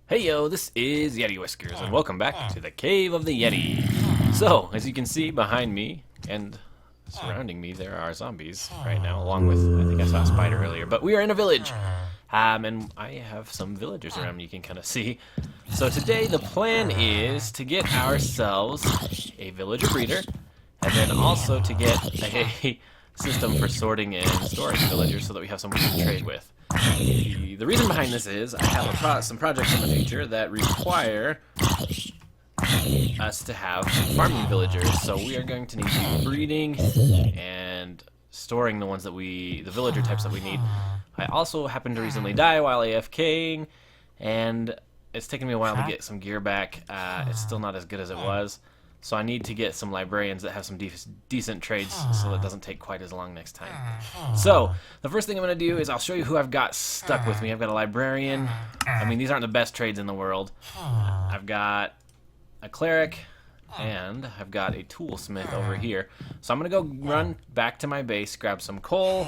Hey yo, this is YetiWhiskers, and welcome back to the Cave of the Yeti. So, as you can see behind me and surrounding me, there are zombies right now, along with, I think I saw a spider earlier, but we are in a village. And I have some villagers around me you can kind of see. So today the plan is to get ourselves a villager breeder, and then also to get a system for sorting and storing villagers so that we have someone to trade with. The reason behind this is I have some projects in the future that require us to have farming villagers, so we are going to need to be breeding and storing the villager types that we need. I also happened to recently die while AFKing, and it's taken me a while to get some gear back. It's still not as good as it was. So I need to get some librarians that have some decent trades so that it doesn't take quite as long next time. So, the first thing I'm going to do is I'll show you who I've got stuck with me. I've got a librarian. I mean, these aren't the best trades in the world. I've got a cleric, and I've got a toolsmith over here. So I'm going to go run back to my base, grab some coal.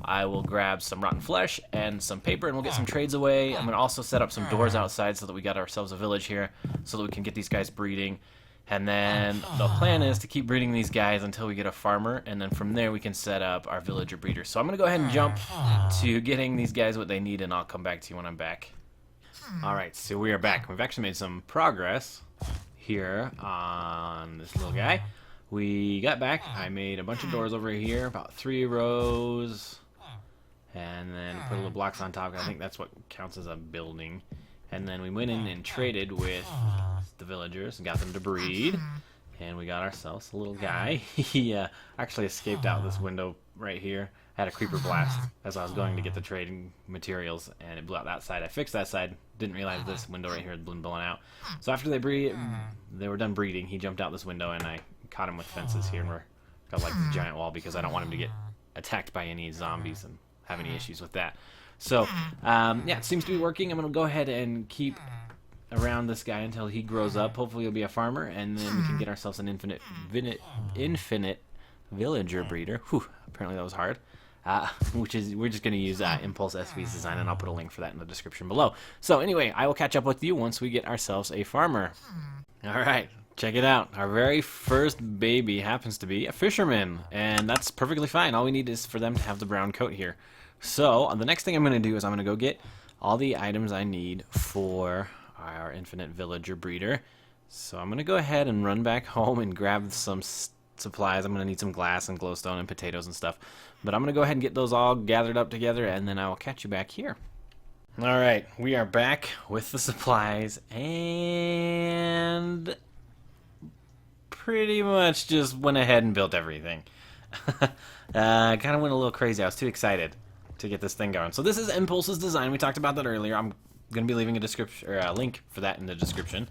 I will grab some rotten flesh and some paper, and we'll get some trades away. I'm going to also set up some doors outside so that we got ourselves a village here so that we can get these guys breeding. And then the plan is to keep breeding these guys until we get a farmer, and then from there we can set up our villager breeder. So I'm going to go ahead and jump to getting these guys what they need, and I'll come back to you when I'm back. Alright, so we are back. We've actually made some progress here on this little guy. We got back. I made a bunch of doors over here, about 3 rows, and then put a little blocks on top. I think that's what counts as a building. And then we went in and traded with the villagers and got them to breed. And we got ourselves a little guy. He actually escaped out this window right here. I had a creeper blast as I was going to get the trading materials, and it blew out that side. I fixed that side. Didn't realize this window right here had been blown out. So after they were done breeding, he jumped out this window, and I caught him with fences here, and we're got like this giant wall because I don't want him to get attacked by any zombies and have any issues with that. So, yeah, it seems to be working. I'm going to go ahead and keep around this guy until he grows up. Hopefully he'll be a farmer, and then we can get ourselves an infinite villager breeder. Whew, apparently that was hard. We're just going to use Impulse SV's design, and I'll put a link for that in the description below. So anyway, I will catch up with you once we get ourselves a farmer. All right. Check it out. Our very first baby happens to be a fisherman, and that's perfectly fine. All we need is for them to have the brown coat here. So, the next thing I'm going to do is I'm going to go get all the items I need for our infinite villager breeder. So I'm going to go ahead and run back home and grab some supplies. I'm going to need some glass and glowstone and potatoes and stuff. But I'm going to go ahead and get those all gathered up together, and then I will catch you back here. Alright, we are back with the supplies, and pretty much just went ahead and built everything. Kind of went a little crazy. I was too excited to get this thing going. So this is Impulse's design. We talked about that earlier. I'm going to be leaving a description or a link for that in the description.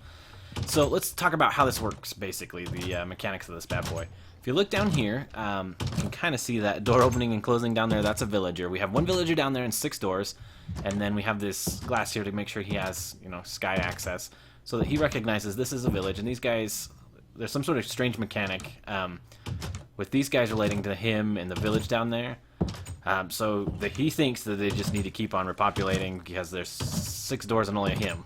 So let's talk about how this works, basically, the mechanics of this bad boy. If you look down here, you can kind of see that door opening and closing down there. That's a villager. We have 1 villager down there and 6 doors, and then we have this glass here to make sure he has, sky access, so that he recognizes this is a village. And these guys, there's some sort of strange mechanic with these guys relating to him and the village down there. So he thinks that they just need to keep on repopulating because there's 6 doors and only a him.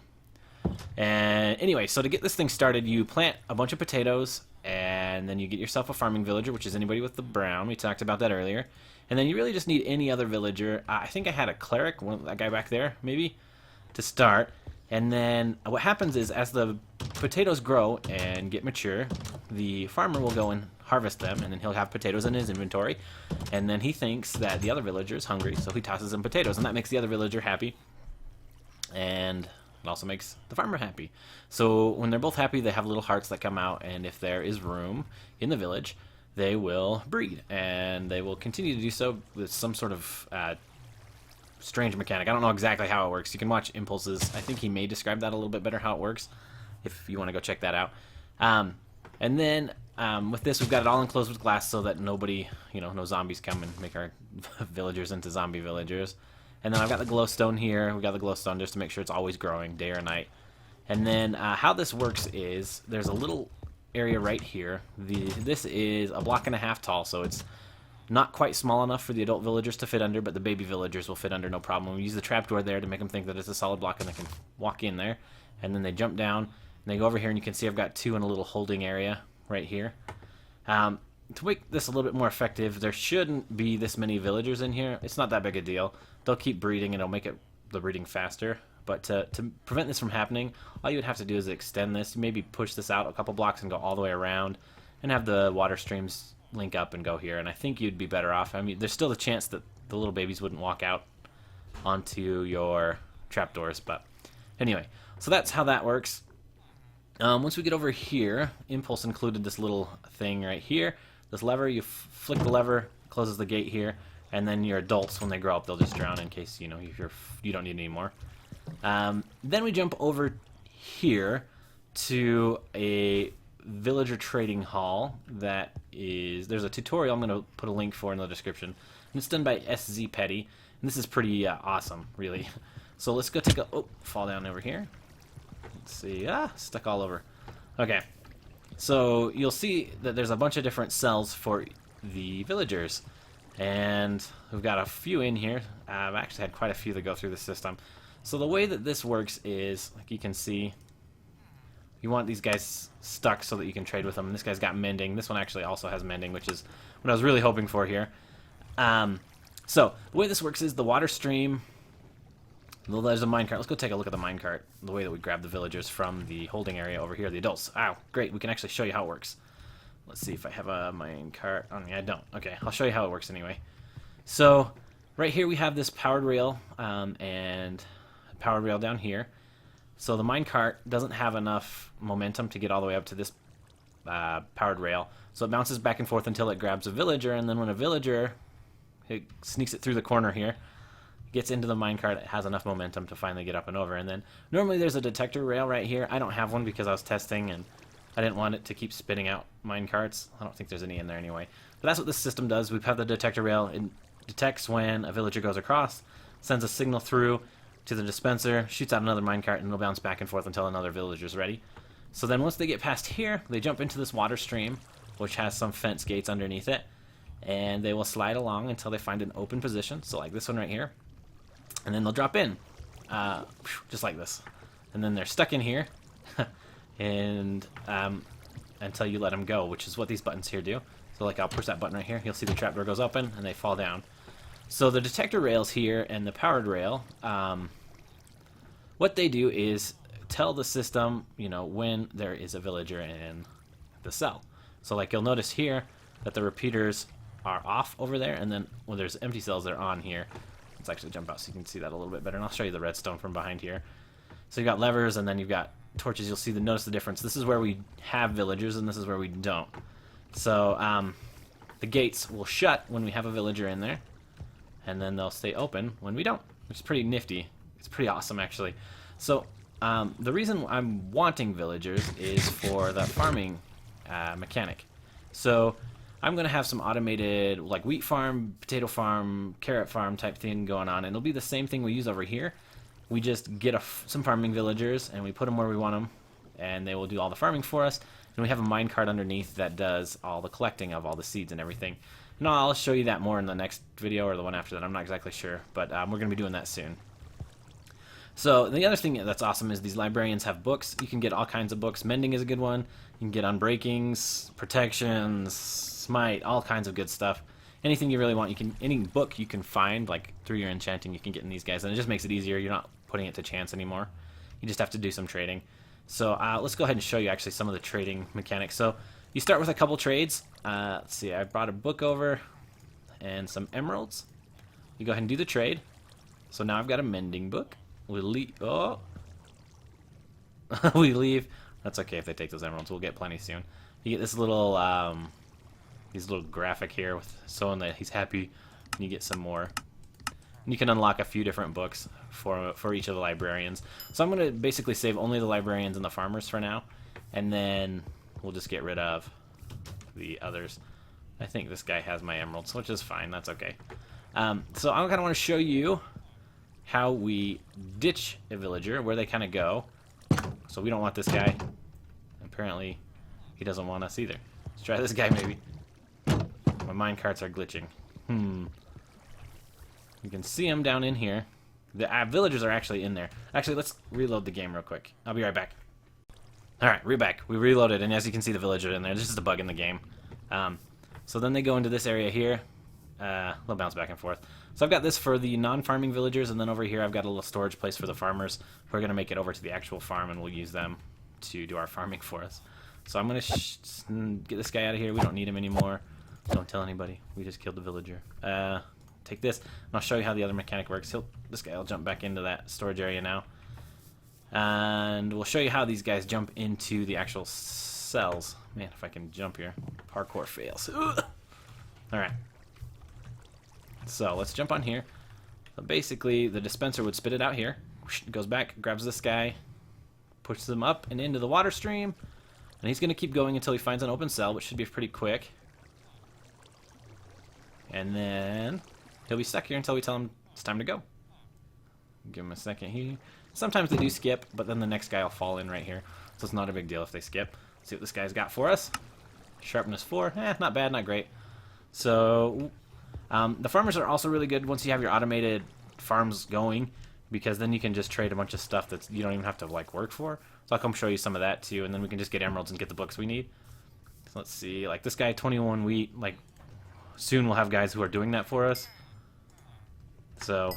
And anyway, so to get this thing started, you plant a bunch of potatoes, and then you get yourself a farming villager, which is anybody with the brown. We talked about that earlier. And then you really just need any other villager. I think I had a cleric, that guy back there, maybe, to start. And then what happens is, as the potatoes grow and get mature, the farmer will go and harvest them, and then he'll have potatoes in his inventory. And then he thinks that the other villager is hungry, so he tosses him potatoes, and that makes the other villager happy. And it also makes the farmer happy. So when they're both happy, they have little hearts that come out, and if there is room in the village, they will breed. And they will continue to do so with some sort of strange mechanic. I don't know exactly how it works. You can watch Impulses. I think he may describe that a little bit better, how it works, if you want to go check that out. And then with this, we've got it all enclosed with glass so that nobody, no zombies come and make our villagers into zombie villagers. And then I've got the glowstone here. We've got the glowstone just to make sure it's always growing, day or night. And then how this works is there's a little area right here. This is a 1.5 blocks tall, so it's Not quite small enough for the adult villagers to fit under, but the baby villagers will fit under no problem. We use the trapdoor there to make them think that it's a solid block and they can walk in there. And then they jump down, and they go over here, and you can see I've got 2 in a little holding area right here. To make this a little bit more effective, there shouldn't be this many villagers in here. It's not that big a deal. They'll keep breeding, and it'll make the breeding faster. But to prevent this from happening, all you would have to do is extend this, maybe push this out a couple blocks and go all the way around, and have the water streams link up and go here, and I think you'd be better off. I mean, there's still the chance that the little babies wouldn't walk out onto your trapdoors, but anyway, so that's how that works. Once we get over here, Impulse included this little thing right here. This lever, you flick the lever, closes the gate here, and then your adults, when they grow up, they'll just drown in case, you know, you don't need any more. Then we jump over here to a villager trading hall that is, there's a tutorial I'm going to put a link for in the description, and it's done by SZ Petty, and this is pretty awesome, really. So let's go take a, fall down over here. Let's see, stuck all over. Okay, so you'll see that there's a bunch of different cells for the villagers, and we've got a few in here. I've actually had quite a few that go through the system. So the way that this works is, like you can see, you want these guys stuck so that you can trade with them. And this guy's got mending. This one actually also has mending, which is what I was really hoping for here. So the way this works is the water stream. Well, there's a minecart. Let's go take a look at the minecart. The way that we grab the villagers from the holding area over here, the adults. Ow, great. We can actually show you how it works. Let's see if I have a minecart on me. I don't. Okay, I'll show you how it works anyway. So right here we have this powered rail and powered rail down here. So the minecart doesn't have enough momentum to get all the way up to this powered rail. So it bounces back and forth until it grabs a villager, and then when a villager, it sneaks it through the corner here, gets into the minecart, it has enough momentum to finally get up and over. And then normally there's a detector rail right here. I don't have one because I was testing and I didn't want it to keep spitting out minecarts. I don't think there's any in there anyway. But that's what this system does. We have the detector rail. It detects when a villager goes across, sends a signal through to the dispenser, shoots out another minecart, and it'll bounce back and forth until another villager's ready. So then once they get past here, they jump into this water stream, which has some fence gates underneath it, and they will slide along until they find an open position, so like this one right here, and then they'll drop in, just like this. And then they're stuck in here, and until you let them go, which is what these buttons here do. So like I'll push that button right here, you'll see the trapdoor goes open, and they fall down. So the detector rails here and the powered rail, what they do is tell the system, you know, when there is a villager in the cell. So like you'll notice here that the repeaters are off over there, and then when there's empty cells, they're on here. Let's actually jump out so you can see that a little bit better, and I'll show you the redstone from behind here. So you've got levers, and then you've got torches. You'll see notice the difference. This is where we have villagers, and this is where we don't. So the gates will shut when we have a villager in there, and then they'll stay open when we don't, which is pretty nifty. It's pretty awesome, actually. So the reason I'm wanting villagers is for the farming mechanic. So I'm going to have some automated, like, wheat farm, potato farm, carrot farm type thing going on, and it'll be the same thing we use over here. We just get some farming villagers, and we put them where we want them, and they will do all the farming for us. And we have a minecart underneath that does all the collecting of all the seeds and everything. And I'll show you that more in the next video or the one after that. I'm not exactly sure, but we're going to be doing that soon. So the other thing that's awesome is these librarians have books. You can get all kinds of books. Mending is a good one. You can get Unbreakings, Protections, Smite, all kinds of good stuff. Anything you really want, any book you can find, like through your enchanting, you can get in these guys, and it just makes it easier. You're not putting it to chance anymore. You just have to do some trading. So let's go ahead and show you actually some of the trading mechanics. So you start with a couple trades. Let's see, I brought a book over and some emeralds. You go ahead and do the trade. So now I've got a mending book. We leave. Oh, we leave. That's okay if they take those emeralds. We'll get plenty soon. You get this little, graphic here with showing that he's happy, and you get some more. And you can unlock a few different books for each of the librarians. So I'm going to basically save only the librarians and the farmers for now, and then we'll just get rid of the others. I think this guy has my emeralds, which is fine. That's okay. So I kind of want to show you how we ditch a villager, where they kind of go. So we don't want this guy. Apparently, he doesn't want us either. Let's try this guy maybe. My mine carts are glitching. You can see them down in here. The villagers are actually in there. Actually, let's reload the game real quick. I'll be right back. Alright, we're back. We reloaded, and as you can see, the villagers are in there. This is a bug in the game. So then they go into this area here. They'll bounce back and forth. So I've got this for the non-farming villagers, and then over here I've got a little storage place for the farmers. We're going to make it over to the actual farm, and we'll use them to do our farming for us. So I'm going to get this guy out of here. We don't need him anymore. Don't tell anybody. We just killed the villager. Take this, and I'll show you how the other mechanic works. This guy will jump back into that storage area now. And we'll show you how these guys jump into the actual cells. Man, if I can jump here. Parkour fails. Alright. So, let's jump on here. So basically, the dispenser would spit it out here. It goes back, grabs this guy, pushes him up and into the water stream. And he's going to keep going until he finds an open cell, which should be pretty quick. And then he'll be stuck here until we tell him it's time to go. Give him a second here. Sometimes they do skip, but then the next guy will fall in right here. So it's not a big deal if they skip. See what this guy's got for us. Sharpness 4. Not bad, not great. So the farmers are also really good once you have your automated farms going, because then you can just trade a bunch of stuff that you don't even have to like work for. So I'll come show you some of that too, and then we can just get emeralds and get the books we need. So let's see, like this guy, 21 wheat, like soon we'll have guys who are doing that for us. So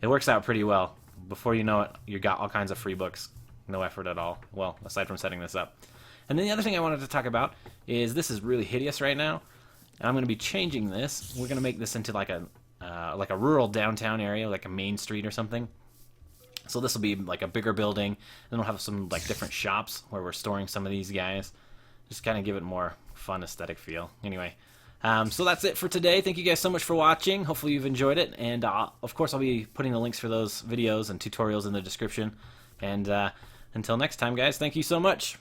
it works out pretty well. Before you know it, you got all kinds of free books. No effort at all. Well, aside from setting this up. And then the other thing I wanted to talk about is this is really hideous right now. And I'm going to be changing this. We're going to make this into like a rural downtown area, like a main street or something. So this will be like a bigger building. Then we'll have some like different shops where we're storing some of these guys. Just kind of give it more fun aesthetic feel. Anyway. So that's it for today. Thank you guys so much for watching. Hopefully you've enjoyed it. And of course I'll be putting the links for those videos and tutorials in the description. And until next time, guys, thank you so much.